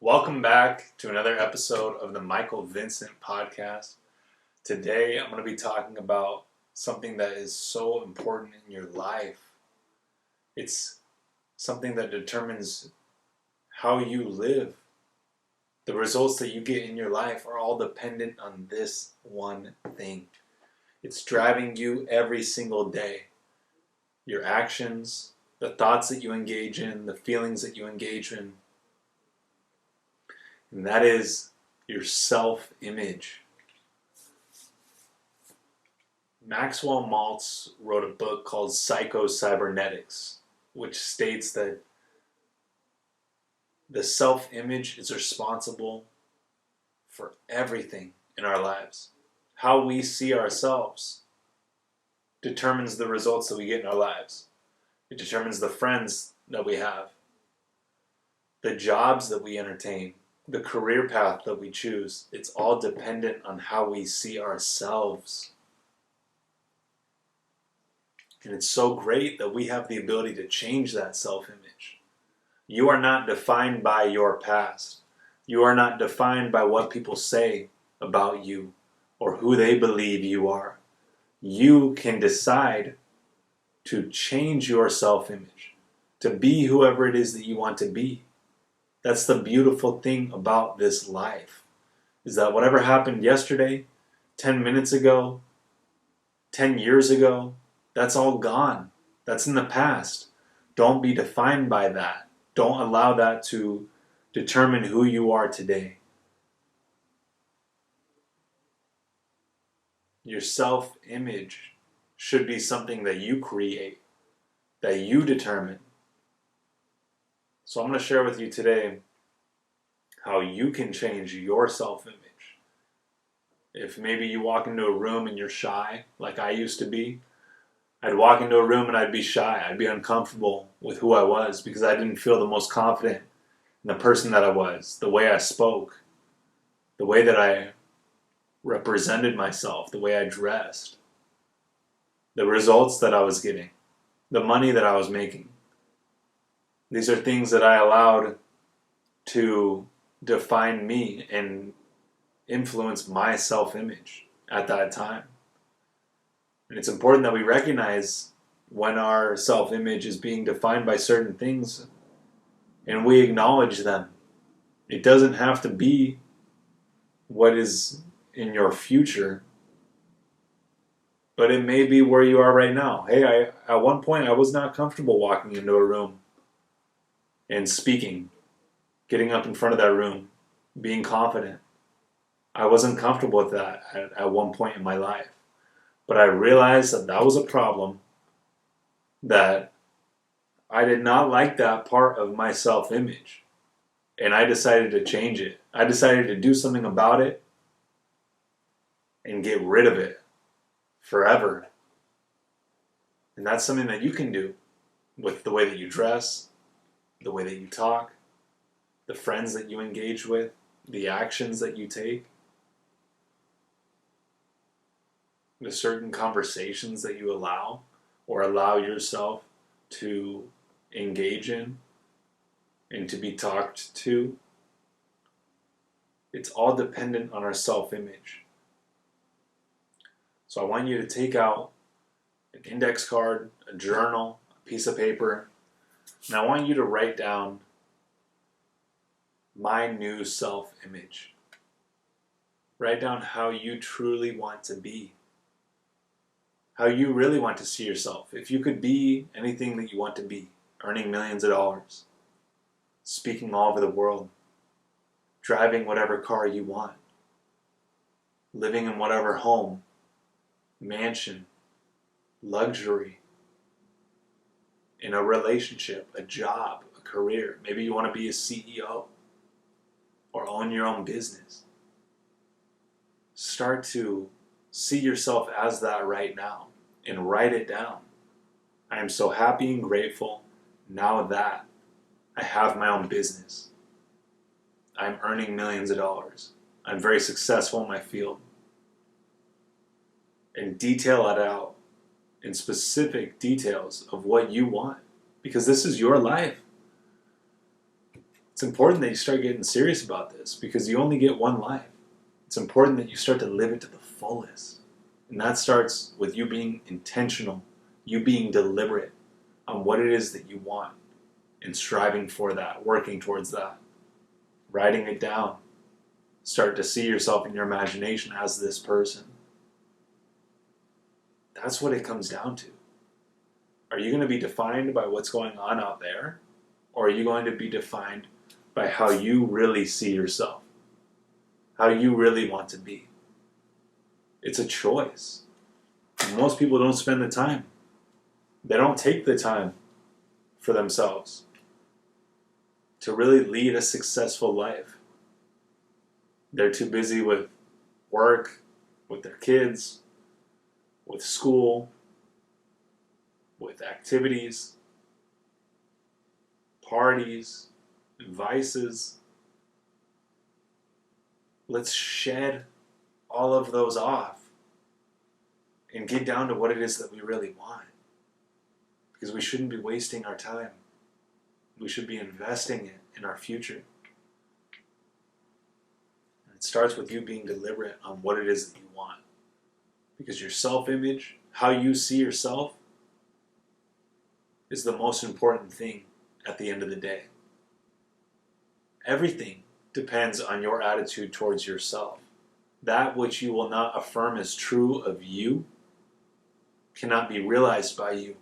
Welcome back to another episode of the Michael Vincent Podcast. Today I'm going to be talking about something that is so important in your life. It's something that determines how you live. The results that you get in your life are all dependent on this one thing. It's driving you every single day. Your actions, the thoughts that you engage in, the feelings that you engage in. And that is your self-image. Maxwell Maltz wrote a book called Psycho-Cybernetics, which states that the self-image is responsible for everything in our lives. How we see ourselves determines the results that we get in our lives. It determines the friends that we have, the jobs that we entertain, the career path that we choose. It's all dependent on how we see ourselves. And it's so great that we have the ability to change that self-image. You are not defined by your past. You are not defined by what people say about you or who they believe you are. You can decide to change your self-image, to be whoever it is that you want to be. That's the beautiful thing about this life, is that whatever happened yesterday, 10 minutes ago, 10 years ago, that's all gone. That's in the past. Don't be defined by that. Don't allow that to determine who you are today. Your self-image should be something that you create, that you determine. So I'm going to share with you today how you can change your self-image. If maybe you walk into a room and you're shy, like I used to be, I'd walk into a room and I'd be shy. I'd be uncomfortable with who I was because I didn't feel the most confident in the person that I was, the way I spoke, the way that I represented myself, the way I dressed, the results that I was getting, the money that I was making. These are things that I allowed to define me and influence my self-image at that time. And it's important that we recognize when our self-image is being defined by certain things and we acknowledge them. It doesn't have to be what is in your future, but it may be where you are right now. Hey, at one point I was not comfortable walking into a room and speaking, getting up in front of that room, being confident. I wasn't comfortable with that at one point in my life. But I realized that that was a problem, that I did not like that part of my self-image. And I decided to change it. I decided to do something about it and get rid of it forever. And that's something that you can do with the way that you dress, the way that you talk, the friends that you engage with, the actions that you take, the certain conversations that you allow or allow yourself to engage in and to be talked to. It's all dependent on our self-image. So I want you to take out an index card, a journal, a piece of paper, and I want you to write down my new self-image. Write down how you truly want to be. How you really want to see yourself. If you could be anything that you want to be, earning millions of dollars, speaking all over the world, driving whatever car you want, living in whatever home, mansion, luxury, in a relationship, a job, a career. Maybe you want to be a CEO or own your own business. Start to see yourself as that right now and write it down. I am so happy and grateful now that I have my own business. I'm earning millions of dollars. I'm very successful in my field. And detail it out in specific details of what you want, because this is your life. It's important that you start getting serious about this because you only get one life. It's important that you start to live it to the fullest. And that starts with you being intentional, you being deliberate on what it is that you want and striving for that, working towards that, writing it down. Start to see yourself in your imagination as this person. That's what it comes down to. Are you going to be defined by what's going on out there? Or are you going to be defined by how you really see yourself? How you really want to be? It's a choice. Most people don't spend the time. They don't take the time for themselves to really lead a successful life. They're too busy with work, with their kids, with school, with activities, parties, vices. Let's shed all of those off and get down to what it is that we really want. Because we shouldn't be wasting our time. We should be investing it in our future. And it starts with you being deliberate on what it is that you want. Because your self-image, how you see yourself, is the most important thing at the end of the day. Everything depends on your attitude towards yourself. That which you will not affirm as true of you cannot be realized by you,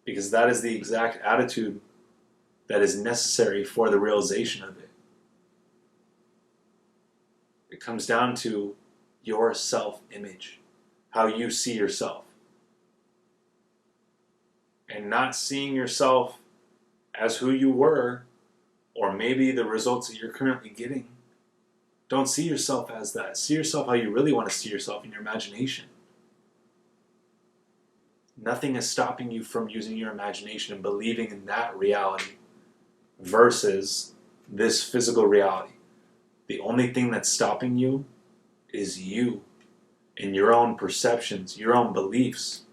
because that is the exact attitude that is necessary for the realization of it. It comes down to your self-image, how you see yourself. And not seeing yourself as who you were, or maybe the results that you're currently getting. Don't see yourself as that. See yourself how you really want to see yourself in your imagination. Nothing is stopping you from using your imagination and believing in that reality versus this physical reality. The only thing that's stopping you is you and your own perceptions, your own beliefs.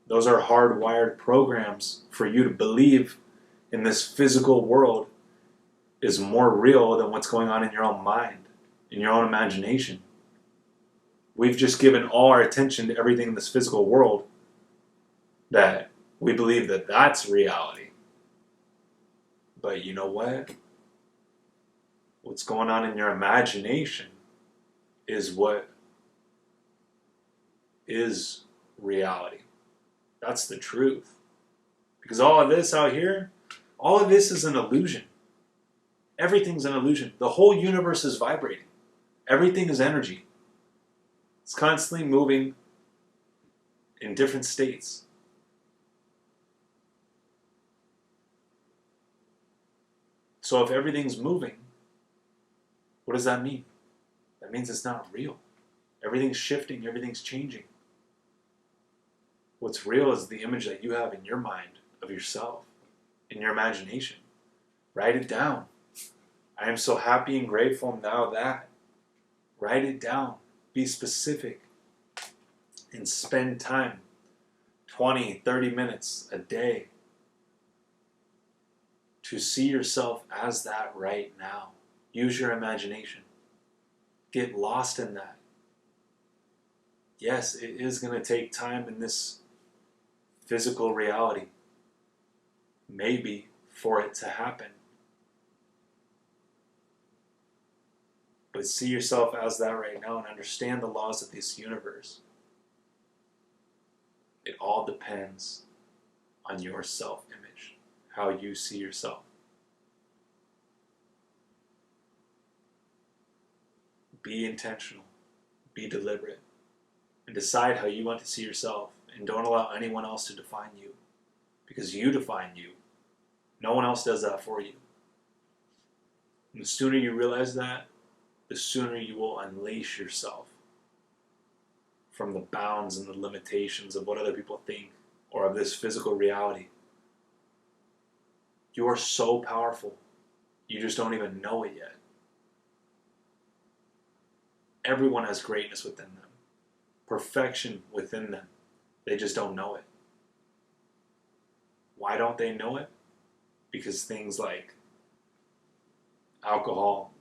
Those are hardwired programs for you to believe in this physical world is more real than what's going on in your own mind, in your own imagination. We've just given all our attention to everything in this physical world that we believe that that's reality. But you know what? What's going on in your imagination is what is reality. That's the truth. Because all of this out here, all of this is an illusion. Everything's an illusion. The whole universe is vibrating. Everything is energy. It's constantly moving in different states. So if everything's moving, what does that mean? That means it's not real. Everything's shifting, everything's changing. What's real is the image that you have in your mind of yourself, in your imagination. Write it down. I am so happy and grateful now that. Write it down. Be specific. And spend time, 20, 30 minutes a day, to see yourself as that right now. Use your imagination. Get lost in that. Yes, it is going to take time in this physical reality, maybe, for it to happen. But see yourself as that right now and understand the laws of this universe. It all depends on your self-image, how you see yourself. Be intentional, be deliberate, and decide how you want to see yourself, and don't allow anyone else to define you, because you define you. No one else does that for you. And the sooner you realize that, the sooner you will unleash yourself from the bounds and the limitations of what other people think or of this physical reality. You are so powerful. You just don't even know it yet. Everyone has greatness within them, perfection within them. They just don't know it. Why don't they know it? Because things like alcohol,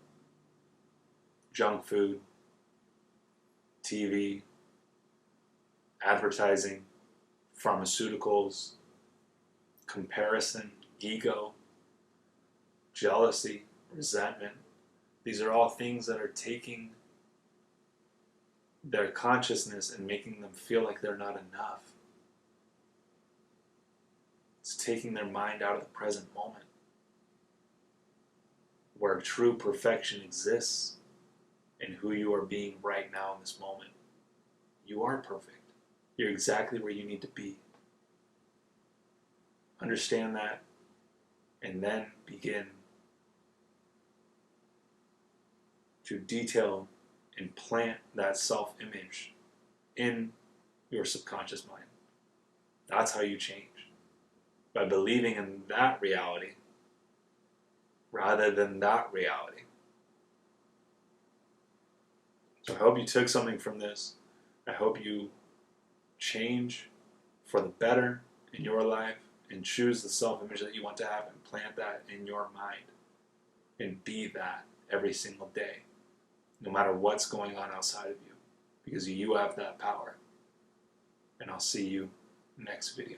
junk food, TV, advertising, pharmaceuticals, comparison, ego, jealousy, resentment. These are all things that are taking their consciousness and making them feel like they're not enough. It's taking their mind out of the present moment, where true perfection exists in who you are being right now in this moment. You are perfect. You're exactly where you need to be. Understand that, and then begin to detail and plant that self-image in your subconscious mind. That's how you change. By believing in that reality rather than that reality. So I hope you took something from this. I hope you change for the better in your life and choose the self-image that you want to have and plant that in your mind and be that every single day, no matter what's going on outside of you, because you have that power. And I'll see you next video.